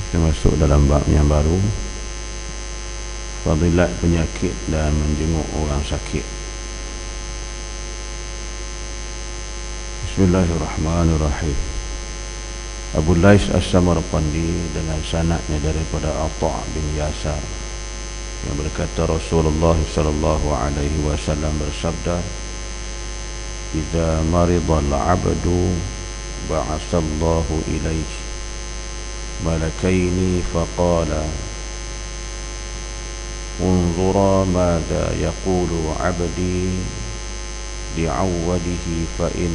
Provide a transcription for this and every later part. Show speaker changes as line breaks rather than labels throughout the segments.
Kita masuk dalam bab yang baru, fadilat penyakit dan menjenguk orang sakit. Bismillahirrahmanirrahim. Abu Lais As-Samarqandi dengan sanadnya daripada Atha' bin Yasar yang berkata Rasulullah sallallahu alaihi wasallam bersabda, "Idza marida al-'abdu ba'atsallahu ilaihi ملكين فقال انظرا ماذا يقول عبدي لعوده فإن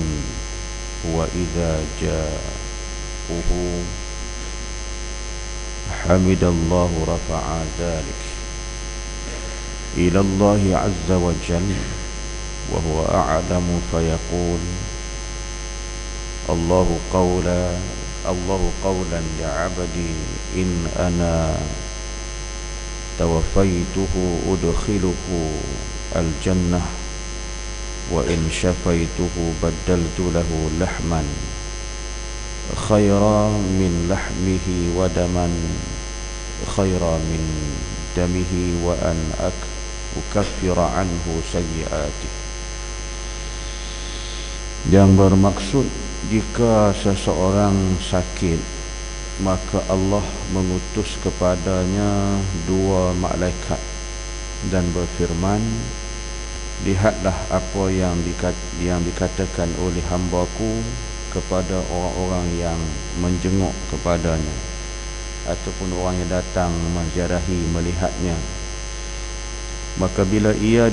هو إذا جاءه حمد الله رفع ذلك إلى الله عز وجل وهو أعلم فيقول الله قولا لعبدي إن أنا توفيته أدخله الجنة وإن شفيته بدلت له لحما خيرا من لحمه ودما خيرا من دمه وأن أكفر عنه سيئاته." Yang bermaksud, jika seseorang sakit, maka Allah mengutus kepadanya 2 malaikat dan berfirman, "Lihatlah apa yang dikatakan oleh hamba-Ku kepada orang-orang yang menjenguk kepadanya ataupun orang yang datang menziarahi melihatnya. Maka bila ia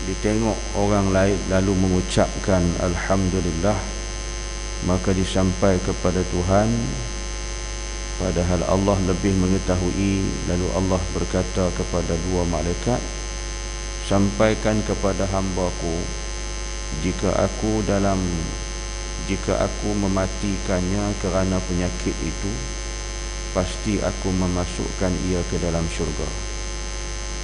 ditengok orang lain lalu mengucapkan Alhamdulillah, maka disampai kepada Tuhan, padahal Allah lebih mengetahui. Lalu Allah berkata kepada 2 malaikat, sampaikan kepada hamba-Ku, jika aku mematikannya kerana penyakit itu, pasti aku memasukkan ia ke dalam syurga.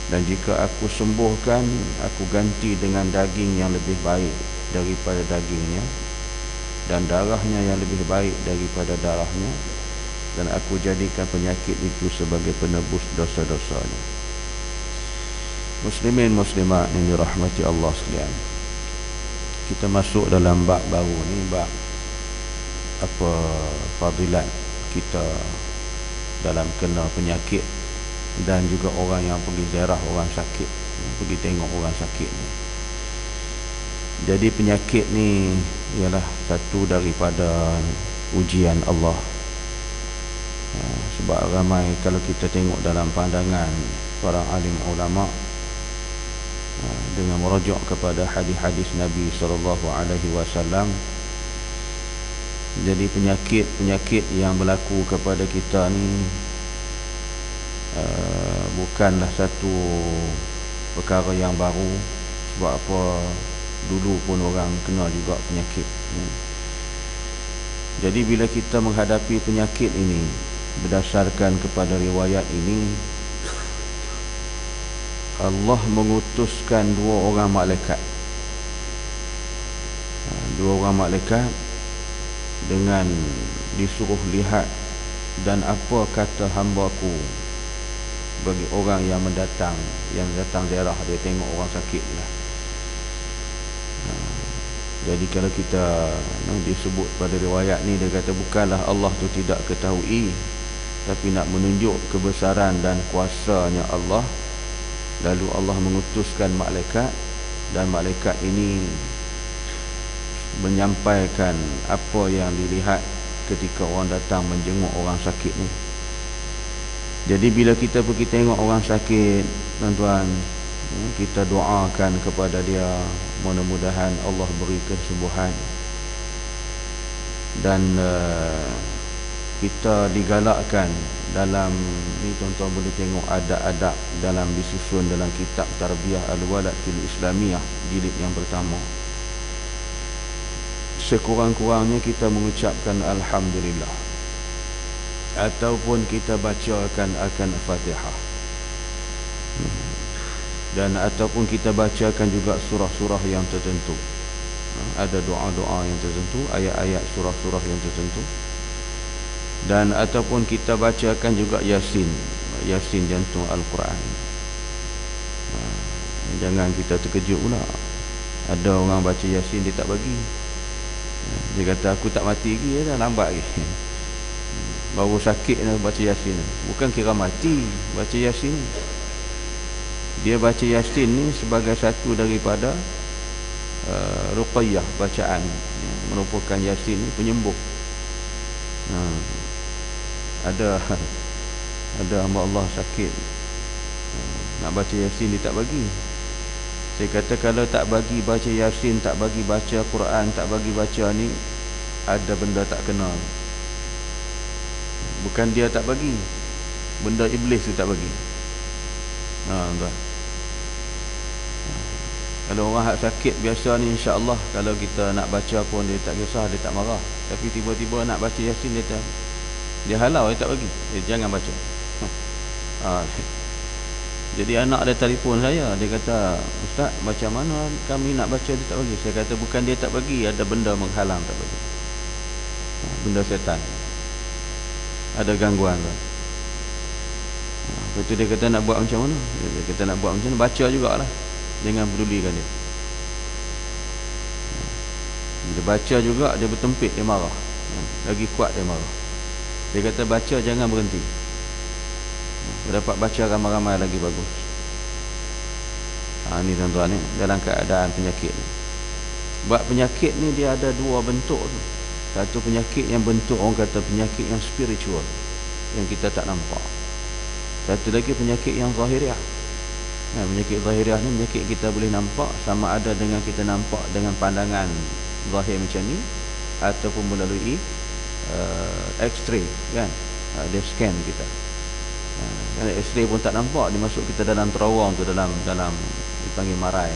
Dan jika aku sembuhkan, aku ganti dengan daging yang lebih baik daripada dagingnya, dan darahnya yang lebih baik daripada darahnya, dan aku jadikan penyakit itu sebagai penebus dosa-dosanya." Muslimin muslimat yang dirahmati Allah sekalian, kita masuk dalam bab baru ni, bab apa fadilat kita dalam kena penyakit dan juga orang yang pergi ziarah orang sakit, pergi tengok orang sakit ni. Jadi penyakit ni ialah satu daripada ujian Allah. Sebab ramai, kalau kita tengok dalam pandangan para alim ulama, dengan merujuk kepada hadis-hadis Nabi SAW, jadi penyakit yang berlaku kepada kita ni bukanlah satu perkara yang baru. Sebab apa, dulu pun orang kena juga penyakit. Jadi bila kita menghadapi penyakit ini, berdasarkan kepada riwayat ini, Allah mengutuskan 2 orang malaikat. 2 orang malaikat dengan disuruh lihat dan apa kata hamba-Ku bagi orang yang datang ziarah, dia tengok orang sakit lah. Jadi kalau kita disebut pada riwayat ni, dia kata bukanlah Allah tu tidak ketahui, tapi nak menunjuk kebesaran dan kuasanya Allah, lalu Allah mengutuskan malaikat, dan malaikat ini menyampaikan apa yang dilihat ketika orang datang menjenguk orang sakit ni. Jadi bila kita pergi tengok orang sakit, tuan-tuan, kita doakan kepada dia, mudah-mudahan Allah beri kesembuhan. Dan kita digalakkan dalam ni, tuan-tuan boleh tengok adab-adab dalam disusun dalam kitab Tarbiyah Al-Walad fil Islamiyah jilid yang pertama. Sekurang-kurangnya kita mengucapkan Alhamdulillah, ataupun kita bacakan akan Fatihah, dan ataupun kita bacakan juga surah-surah yang tertentu. Ada doa-doa yang tertentu, ayat-ayat surah-surah yang tertentu. Dan ataupun kita bacakan juga Yasin, Yasin jantung Al-Quran. Jangan kita terkejut pula, ada orang baca Yasin dia tak bagi. Dia kata aku tak mati lagi, dah lambat lagi. Baru sakit nak baca Yasin. Bukan kira mati baca Yasin. Dia baca Yasin ni sebagai satu daripada ruqayyah, bacaan merupakan Yasin ni penyembuh. Ada hamba Allah sakit, nak baca Yasin dia tak bagi. Saya kata kalau tak bagi baca Yasin, tak bagi baca Quran, tak bagi baca ni, ada benda tak kena. Bukan dia tak bagi, benda iblis tu tak bagi. Tuan. Kalau orang hak sakit biasa ni, insya-Allah kalau kita nak baca pun dia tak kisah, dia tak marah. Tapi tiba-tiba nak baca Yasin dia halau, dia tak bagi. Dia jangan baca. Jadi anak dia telefon saya, dia kata, "Ustaz, macam mana kami nak baca dia tak bagi?" Saya kata bukan dia tak bagi, ada benda menghalang tak bagi. Benda setan. Ada gangguan tu. Lepas tu dia kata nak buat macam mana? Dia kata nak buat macam mana? Baca jugalah. Jangan pedulikan dia. Bila baca juga dia bertempik, dia marah. Lagi kuat dia marah. Dia kata baca jangan berhenti. Dapat baca ramai-ramai lagi bagus. Ni tuan-tuan ni dalam keadaan penyakit ni. Sebab penyakit ni dia ada dua bentuk tu. Satu penyakit yang bentuk orang kata penyakit yang spiritual, yang kita tak nampak. Satu lagi penyakit yang zahiriah. Penyakit zahiriah ni penyakit kita boleh nampak, sama ada dengan kita nampak dengan pandangan zahir macam ni, ataupun melalui X-ray kan. Dia scan kita. Kalau X-ray pun tak nampak, dia masuk kita dalam terowong tu, dalam dipanggil marai.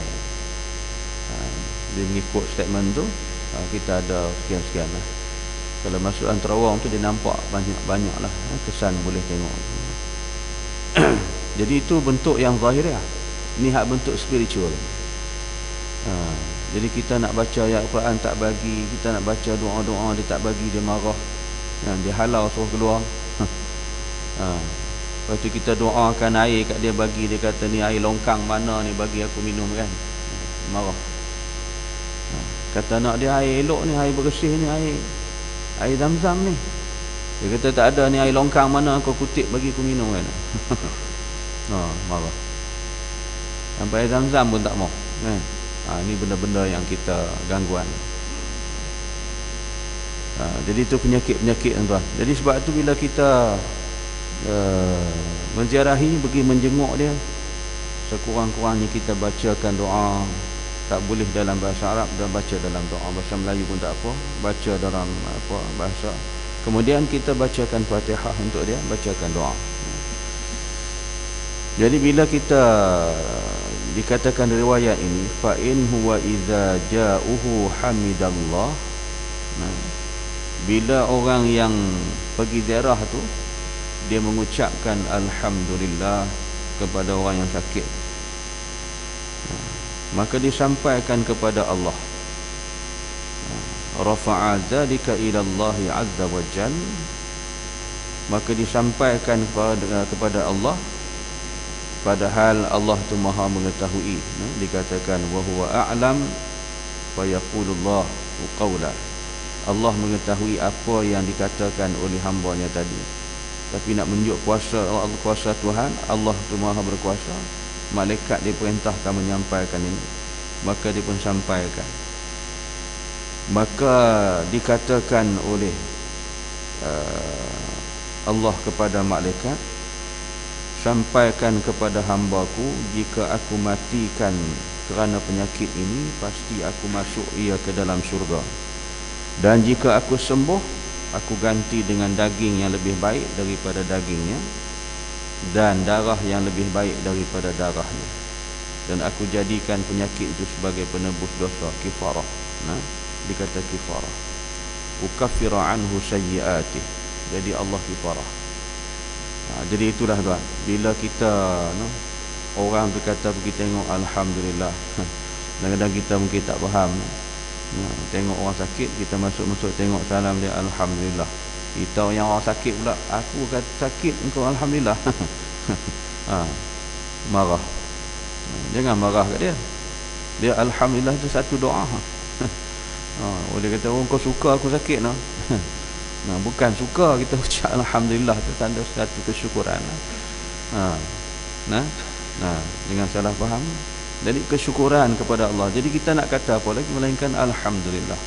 Dia mengikut statement tu, kita ada sekian-sekian lah. Kalau masuk dalam terowong tu dia nampak banyak-banyak lah, kesan boleh tengok. Jadi itu bentuk yang zahiriah. Ini hak bentuk spiritual. Jadi kita nak baca ayat Quran tak bagi, kita nak baca doa-doa dia tak bagi, dia marah, dia halau suruh keluar. Lepas tu kita doakan air kat dia, bagi, dia kata ni air longkang mana ni, bagi aku minum kan. Marah. Kata nak dia air elok ni, air bersih ni, air Zam-Zam ni. Dia kata tak ada ni, air longkang mana kau kutip bagi aku minum kan. Marah. Sampai air Zam-Zam pun tak mau kan. Ini benda-benda yang kita gangguan. Jadi itu penyakit-penyakit tuan-tuan. Jadi sebab tu bila kita menziarahi, pergi menjenguk dia, sekurang-kurangnya kita bacakan doa. Tak boleh dalam bahasa Arab, dan baca dalam doa. Bahasa Melayu pun tak apa, baca dalam bahasa. Kemudian kita bacakan Fatihah untuk dia, bacakan doa. Jadi bila kita dikatakan riwayat ini, fa in huwa idza ja'uhu hamidallah. Bila orang yang pergi ziarah tu, dia mengucapkan alhamdulillah kepada orang yang sakit, maka disampaikan kepada Allah. Rafa'a dzalika ila Allah azza wa jal, maka disampaikan kepada Allah, padahal Allah tu Maha mengetahui. Dikatakan wa huwa a'lam wa yaqulullah qawla. Allah mengetahui apa yang dikatakan oleh hamba-Nya tadi. Tapi nak menunjuk kuasa Tuhan, Allah tu Maha berkuasa. Malaikat diperintahkan menyampaikan ini, maka dia pun sampaikan. Maka dikatakan oleh Allah kepada malaikat, sampaikan kepada hambaku, jika aku matikan kerana penyakit ini, pasti aku masuk ia ke dalam syurga. Dan jika aku sembuh, aku ganti dengan daging yang lebih baik daripada dagingnya, dan darah yang lebih baik daripada darahnya, dan aku jadikan penyakit itu sebagai penebus dosa, kifarah. Dikata kifarah, ukaffiru anhu sayyi'atih. Jadi Allah kifarah. Jadi itulah tuan, bila kita orang berkata pergi tengok alhamdulillah. Kadang-kadang kita mungkin tak faham. Tengok orang sakit, kita masuk tengok salam dia alhamdulillah. Kita yang orang sakit pula, aku kata sakit, engkau alhamdulillah. Ha, marah. Jangan marah kat dia. Dia alhamdulillah itu satu doa. Ha, boleh kata, oh kau suka aku sakit no. Nah, bukan suka kita ucap alhamdulillah, itu tanda satu kesyukuran. Ha, nah, jangan salah faham. Jadi kesyukuran kepada Allah. Jadi kita nak kata apa lagi melainkan alhamdulillah.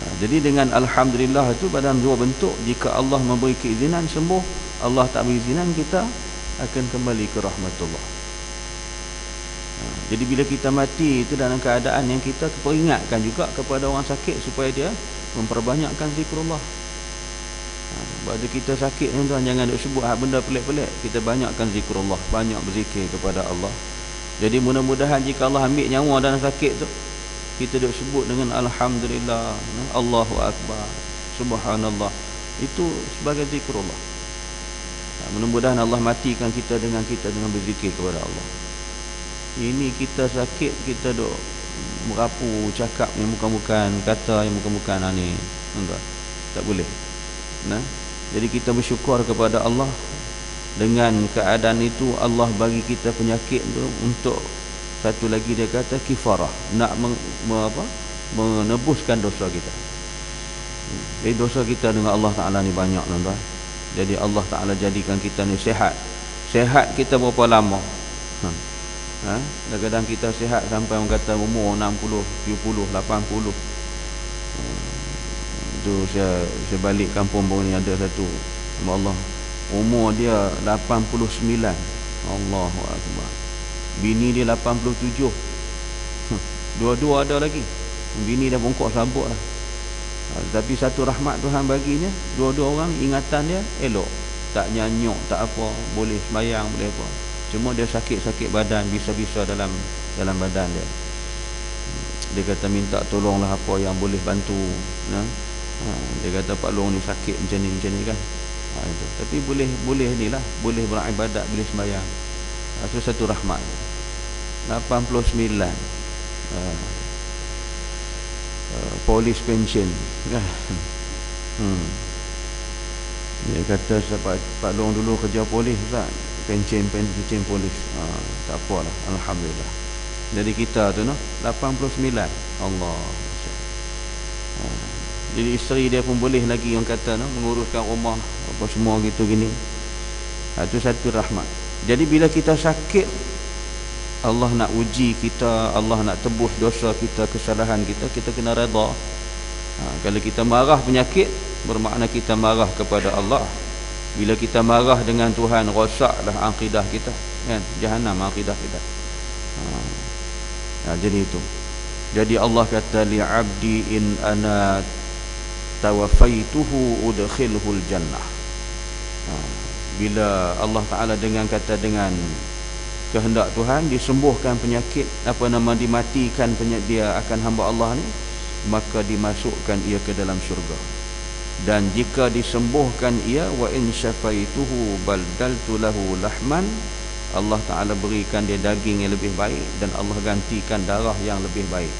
Ha, jadi dengan alhamdulillah itu dalam dua bentuk. Jika Allah memberi keizinan sembuh, Allah tak beri izinan, kita akan kembali ke rahmatullah. Ha, jadi bila kita mati itu dalam keadaan yang kita peringatkan juga kepada orang sakit supaya dia memperbanyakkan zikrullah. Ha, pada kita sakit ni tuan, jangan duk sebut benda pelik-pelik. Kita banyakkan zikrullah, banyak berzikir kepada Allah. Jadi mudah-mudahan jika Allah ambil nyawa dalam sakit tu, kita duk sebut dengan alhamdulillah, Allahu akbar, subhanallah, itu sebagai zikrullah. Mudah-mudahan Allah matikan kita dengan berzikir kepada Allah. Ini kita sakit, kita duk merapu, cakap yang bukan-bukan, kata yang bukan-bukan, ni tuan, tak boleh. Nah, jadi kita bersyukur kepada Allah. Dengan keadaan itu Allah bagi kita penyakit tu untuk satu lagi, dia kata kifarah, nak menebuskan dosa kita. Jadi dosa kita dengan Allah Ta'ala ni banyak tuan-tuan. Jadi Allah Ta'ala jadikan kita ni sihat. Sihat kita berapa lama? Kadang-kadang kita sihat sampai orang kata umur 60, 70, 80. Itu saya balik kampung baru ni, ada satu Allah, umur dia 89. Allahu akbar. Bini dia 87. Dua-dua ada lagi. Bini dah bongkok sabuk dah. Tapi satu rahmat Tuhan baginya, dua-dua orang ingatan dia elok. Tak nyanyuk, tak apa, boleh sembahyang, boleh apa. Cuma dia sakit-sakit badan, bisa-bisa dalam badan dia. Dia kata minta tolonglah apa yang boleh bantu. Dia kata Pak Long ni sakit macam ni kan. Itu. Tapi boleh ni lah, boleh beribadat, boleh sembahyang. Itu satu rahmat. 89. Polis pension kan. Dia kata Pak Long dulu kerja polis Ustaz, pension polis. Tak apalah, alhamdulillah. Jadi kita tu 89. Allah. Jadi isteri dia pun boleh lagi, yang kata menguruskan rumah apa semua gitu gini. Itu satu rahmat. Jadi bila kita sakit, Allah nak uji kita, Allah nak tebus dosa kita, kesalahan kita, kita kena redha. Kalau kita marah penyakit, bermakna kita marah kepada Allah. Bila kita marah dengan Tuhan, rosaklah akidah kita, kan? Jahanam akidah kita. Jadi itu. Jadi Allah kata, li 'abdi in ana tawafaituhu udkhilhul jannah. Bila Allah Ta'ala dengan kehendak Tuhan disembuhkan penyakit, dimatikan penyakit dia akan hamba Allah ni, maka dimasukkan ia ke dalam syurga. Dan jika disembuhkan ia, wa in syafaituhu baldaltu lahu lahman, Allah Ta'ala berikan dia daging yang lebih baik, dan Allah gantikan darah yang lebih baik.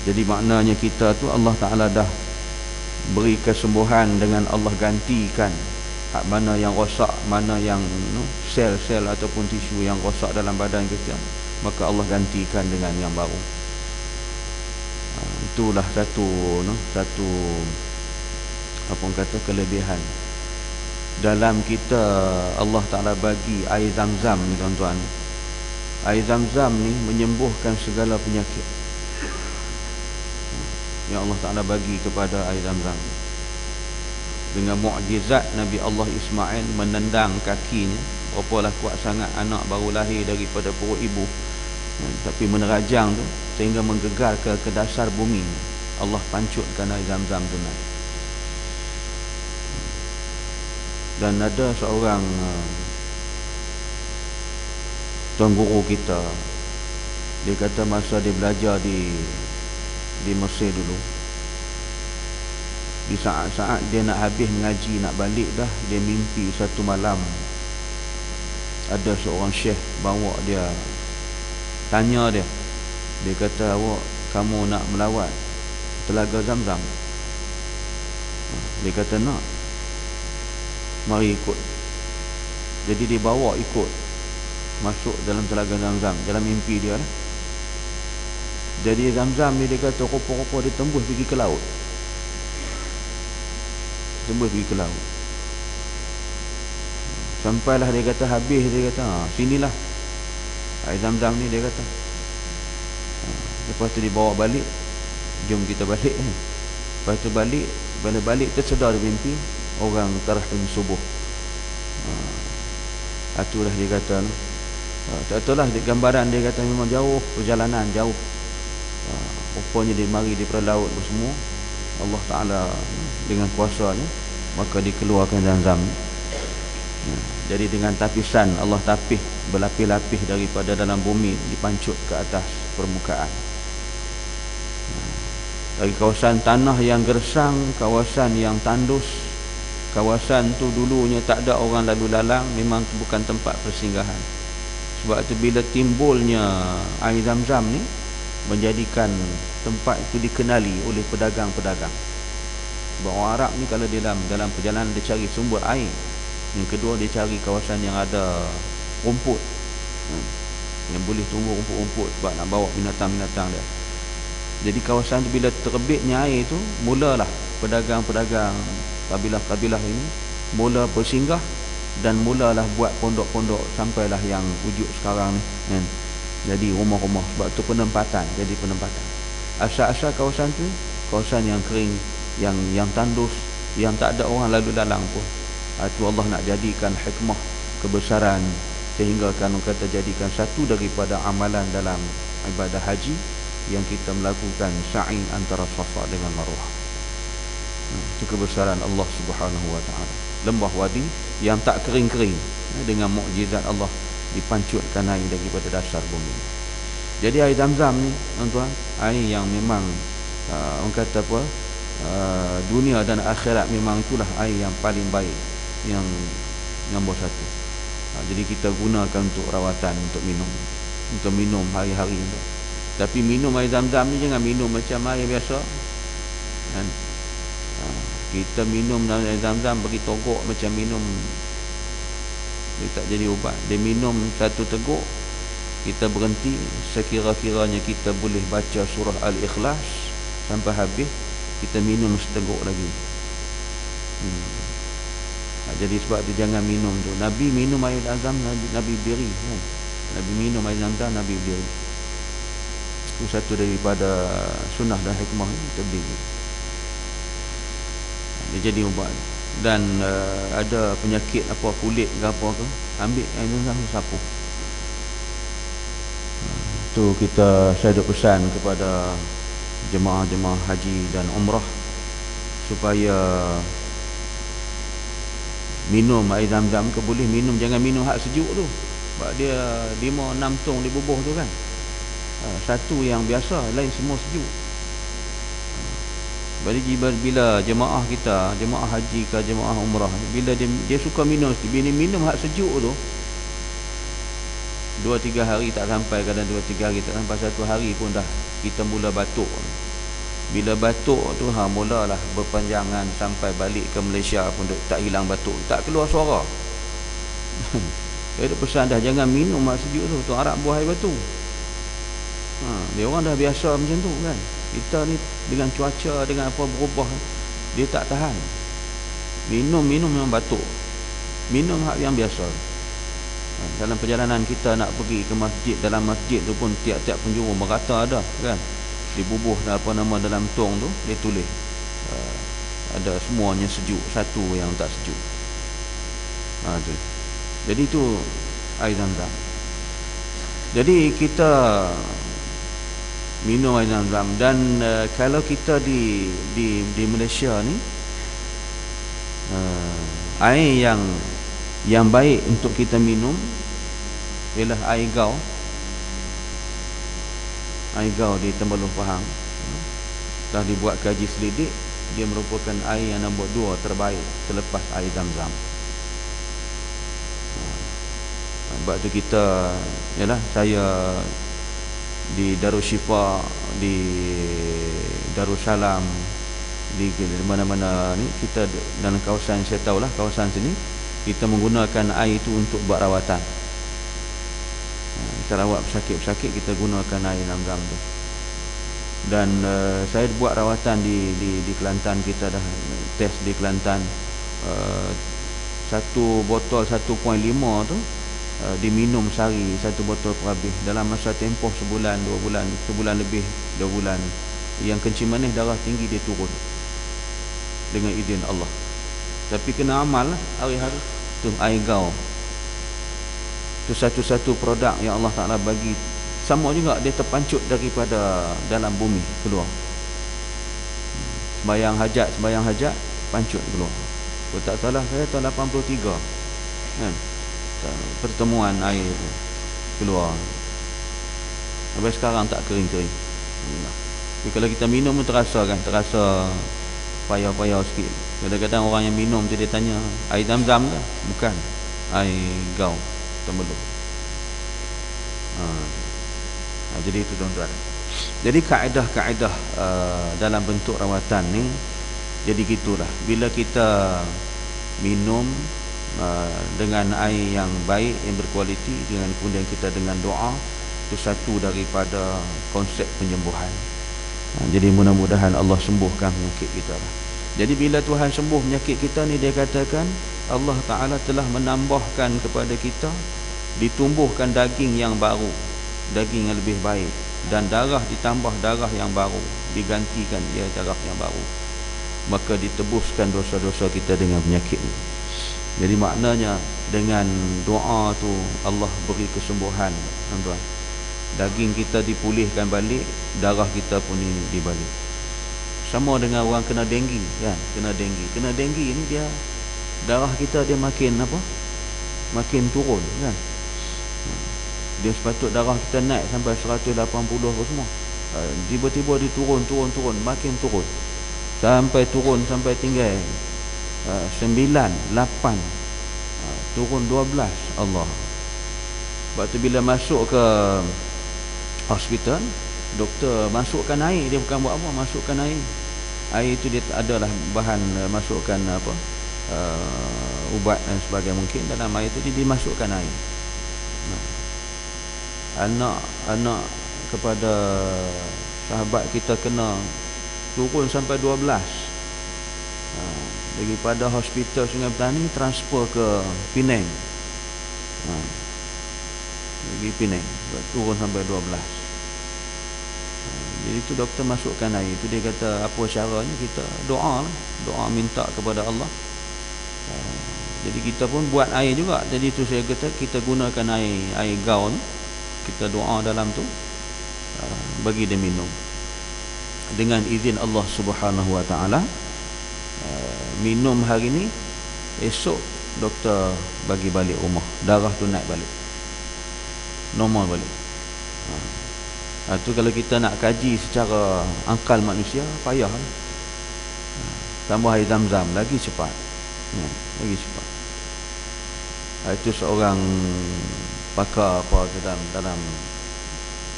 Jadi maknanya kita tu Allah Ta'ala dah beri kesembuhan dengan Allah gantikan mana yang rosak, mana yang sel-sel ataupun tisu yang rosak dalam badan kita, maka Allah gantikan dengan yang baru. Itulah satu apa orang kata kelebihan dalam kita. Allah Ta'ala bagi air zam-zam ni tuan-tuan. Air zam-zam ni menyembuhkan segala penyakit yang Allah Ta'ala bagi kepada air zam-zam. Dengan mukjizat Nabi Allah Ismail menendang kakinya, apalah kuat sangat anak baru lahir daripada perut ibu, tapi menerajang tu sehingga menggegar ke dasar bumi. Allah pancutkan air zam-zam tu naik. Dan ada seorang tuan guru kita, dia kata masa dia belajar di Mesir dulu, di saat-saat dia nak habis mengaji, nak balik dah, dia mimpi satu malam ada seorang syekh bawa dia, tanya dia kata, awak kamu nak melawat Telaga Zam-Zam? Dia kata nak, mari ikut. Jadi dia bawa ikut masuk dalam telaga Zamzam, dalam mimpi dia lah. Jadi Zamzam ni dia kata rupa-rupa dia tembus pergi ke laut. Tembus pergi ke laut. Sampailah dia kata habis, dia kata sinilah air Zamzam ni, dia kata. Lepas tu dibawa balik, jom kita balik ni. Lepas tu balik, bila balik tersedar di mimpi orang tarhim subuh. Itulah dia kata tak tahulah gambaran dia kata memang jauh perjalanan, jauh. Rupanya dia mari di laut semua. Allah Ta'ala dengan kuasanya maka dikeluarkan Zamzam. Jadi dengan tapisan Allah tapis berlapis-lapis daripada dalam bumi dipancut ke atas permukaan. Dari kawasan tanah yang gersang, kawasan yang tandus, kawasan tu dulunya tak ada orang lalu lalang, memang bukan tempat persinggahan. Sebab tu bila timbulnya air Zamzam ni menjadikan tempat itu dikenali oleh pedagang-pedagang. Sebab orang Arab ni kalau dalam perjalanan dia cari sumber air, yang kedua dia cari kawasan yang ada rumput, yang boleh tumbuh rumput-rumput sebab nak bawa binatang-binatang dia. Jadi kawasan tu bila terbitnya air tu, mulalah pedagang-pedagang kabilah-kabilah ini mula bersinggah dan mulalah buat pondok-pondok sampailah yang wujud sekarang ni, kan? Jadi rumah-rumah, sebab tu penempatan, jadi penempatan. Asal-asal kawasan tu kawasan yang kering, yang tandus, yang tak ada orang lalu lalang pun. Itu Allah nak jadikan hikmah kebesaran, sehingga kan kata jadikan satu daripada amalan dalam ibadah haji yang kita melakukan sa'i antara Safa dengan Marwah. Itu kebesaran Allah Subhanahu wa taala. Lembah wadi yang tak kering-kering, dengan mukjizat Allah dipancutkan air daripada dasar bumi. Jadi air Zamzam ni tuan-tuan, air yang memang orang kata apa, dunia dan akhirat memang itulah air yang paling baik, yang nombor satu. Jadi kita gunakan untuk rawatan, untuk minum hari-hari. Tapi minum air Zamzam ni jangan minum macam air biasa, kan? Kita minum air Zamzam bagi togok macam minum, dia tak jadi ubat. Dia minum satu teguk, kita berhenti, sekira-kiranya kita boleh baca surah Al-Ikhlas sampai habis, kita minum seteguk lagi. Jadi sebab tu jangan minum tu. Nabi minum air Zamzam, Nabi berdiri, kan? Nabi minum air Zamzam, Nabi berdiri. Itu satu daripada sunnah dan hikmah kita berdiri. Dia jadi ubat. Dan ada penyakit apa, kulit ke apa ke, ambil air Zamzam sapu. Tu saya ada pesan kepada jemaah-jemaah haji dan umrah supaya minum air Zamzam ke boleh minum, jangan minum hak sejuk tu. Sebab dia 5-6 tong dia bubuh tu, kan. Satu yang biasa, lain semua sejuk. Jadi bila jemaah kita, jemaah haji ke jemaah umrah, bila dia suka minum, bila minum hak sejuk tu 2-3 hari tak sampai, kadang 2-3 hari tak sampai, 1 hari pun dah kita mula batuk. Bila batuk tu mulalah berpanjangan sampai balik ke Malaysia pun tak hilang batuk, tak keluar suara. Dia ada pesan dah, jangan minum hak sejuk tu. Tu Arab buah air batu. Dia orang dah biasa macam tu, kan. Kita ni dengan cuaca, dengan apa berubah, dia tak tahan. Minum memang batuk. Minum hak yang biasa. Dalam perjalanan kita nak pergi ke masjid, dalam masjid tu pun tiap-tiap penjuru merata ada, kan. Dibubuh apa nama dalam tong tu, dia tulis ada semuanya sejuk, satu yang tak sejuk. Tu. Jadi tu air Zamzam. Jadi kita minum air Zamzam. Dan kalau kita di Malaysia ni, air yang baik untuk kita minum ialah air gau. Air gau di Tempaluh Pahang telah dibuat kaji selidik, dia merupakan air yang nombor 2 terbaik selepas air Zamzam. Sebab tu kita, saya di Darussyifa, di Darussalam, di mana-mana ni kita dalam kawasan, saya tahulah kawasan sini kita menggunakan air itu untuk buat rawatan. Kita rawat pesakit-pesakit, kita gunakan air Zam-Zam tu. Dan saya buat rawatan di Kelantan, kita dah test di Kelantan. Satu botol 1.5 tu diminum sehari, satu botol per habis dalam masa tempoh sebulan, 2 bulan, sebulan lebih, 2 bulan. Yang kencing manis, darah tinggi dia turun dengan izin Allah. Tapi kena amal lah hari-hari. Tu air gaul, tu satu-satu produk yang Allah Ta'ala bagi. Sama juga dia terpancut daripada dalam bumi keluar. Sembayang hajat pancut keluar. Kalau tak salah saya tahun 83 kan, pertemuan air tu keluar. Sampai sekarang tak kering-kering. Tapi kalau kita minum pun terasa kan, terasa payah-payah sikit. Kadang-kadang orang yang minum tu dia tanya, air Zam-Zam ke? Bukan, air gaul terbelum. Jadi itu tuan-tuan. Jadi kaedah-kaedah dalam bentuk rawatan ni, jadi gitulah. Bila kita minum dengan air yang baik, yang berkualiti, dengan kemudian kita dengan doa, itu satu daripada konsep penyembuhan. Jadi mudah-mudahan Allah sembuhkan penyakit kita lah. Jadi bila Tuhan sembuh penyakit kita ni, dia katakan Allah Ta'ala telah menambahkan kepada kita, ditumbuhkan daging yang baru, daging yang lebih baik, dan darah ditambah darah yang baru, digantikan dia darah yang baru. Maka ditebuskan dosa-dosa kita dengan penyakit ni. Jadi maknanya dengan doa tu Allah beri kesembuhan, tuan-tuan. Daging kita dipulihkan balik, darah kita pun ini dibalik. Sama dengan orang kena denggi kan, kena denggi ni dia darah kita dia makin apa? Makin turun kan. Dia sepatut darah kita naik sampai 180 semua. Tiba-tiba dia turun, makin turun. Sampai turun sampai tinggal 9, 8, turun 12. Allah. Sebab tu bila masuk ke hospital, doktor masukkan air, dia bukan buat apa, masukkan air. Air itu dia adalah bahan masukkan apa, ubat dan sebagainya mungkin dalam air itu, dia dimasukkan air. Anak kepada sahabat kita kena turun sampai 12. Daripada hospital Sungai Petani transfer ke Penang. Pergi Penang, turun sampai 12. Jadi itu doktor masukkan air itu, dia kata apa caranya, kita doa minta kepada Allah. Jadi kita pun buat air juga. Jadi itu saya kata kita gunakan air gaul, kita doa dalam tu, bagi dia minum dengan izin Allah Subhanahu Wa Taala. Minum hari ni, esok doktor bagi balik rumah, darah tu naik balik, normal balik. Itu kalau kita nak kaji secara akal manusia, payah. Tambah air Zam-Zam lagi cepat, lagi cepat. Itu seorang pakar apa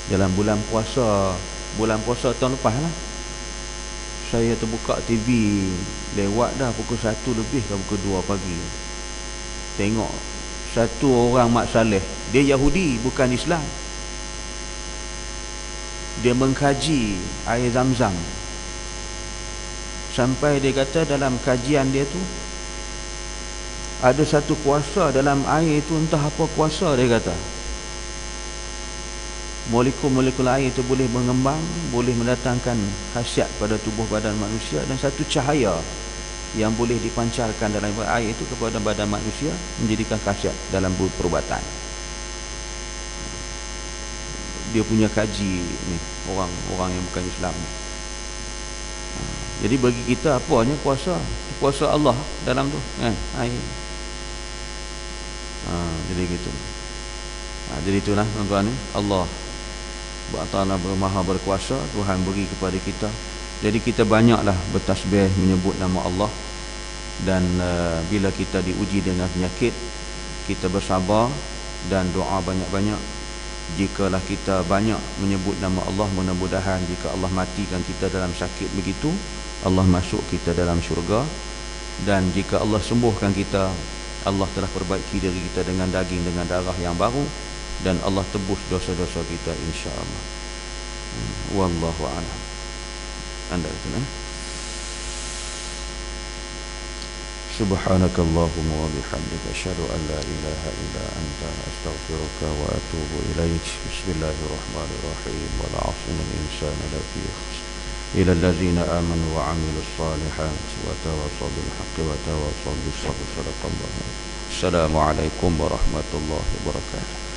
dalam bulan puasa tahun lepas lah, saya terbuka TV lewat dah pukul 1 lebih ke pukul 2 pagi. Tengok satu orang mak saleh, dia Yahudi bukan Islam. Dia mengkaji air Zam-Zam sampai dia kata dalam kajian dia tu ada satu kuasa dalam air itu, entah apa kuasa dia kata. Molekul-molekul air itu boleh mengembang, boleh mendatangkan khasiat pada tubuh badan manusia, dan satu cahaya yang boleh dipancarkan dalam air itu kepada badan manusia, menjadikan khasiat dalam perubatan. Dia punya kaji ni, orang yang bukan Islam. Jadi bagi kita apanya puasa Allah dalam tu kan, air. Jadi gitu. Jadi itulah tuan-tuan ni, Allah Ta'ala Maha berkuasa, Tuhan beri kepada kita. Jadi kita banyaklah bertasbih, menyebut nama Allah. Dan bila kita diuji dengan penyakit, kita bersabar dan doa banyak-banyak. Jikalah kita banyak menyebut nama Allah, mudah-mudahan jika Allah matikan kita dalam sakit begitu, Allah masuk kita dalam syurga. Dan jika Allah sembuhkan kita, Allah telah perbaiki diri kita dengan daging, dengan darah yang baru, dan Allah tebus dosa-dosa kita insya-Allah. Wallahu a'lam. Anda kata Subhanakallahumma wa bihamdika asyhadu an la ilaha illa anta astaghfiruka wa atubu ilaik. Bismillahirrahmanirrahim. Wal 'asri innal insana lafi khusr ila allazina amanu wa 'amilus solihat wa tawassaw bil haqqi wa tawassaw bis sabr. Assalamualaikum warahmatullahi wabarakatuh.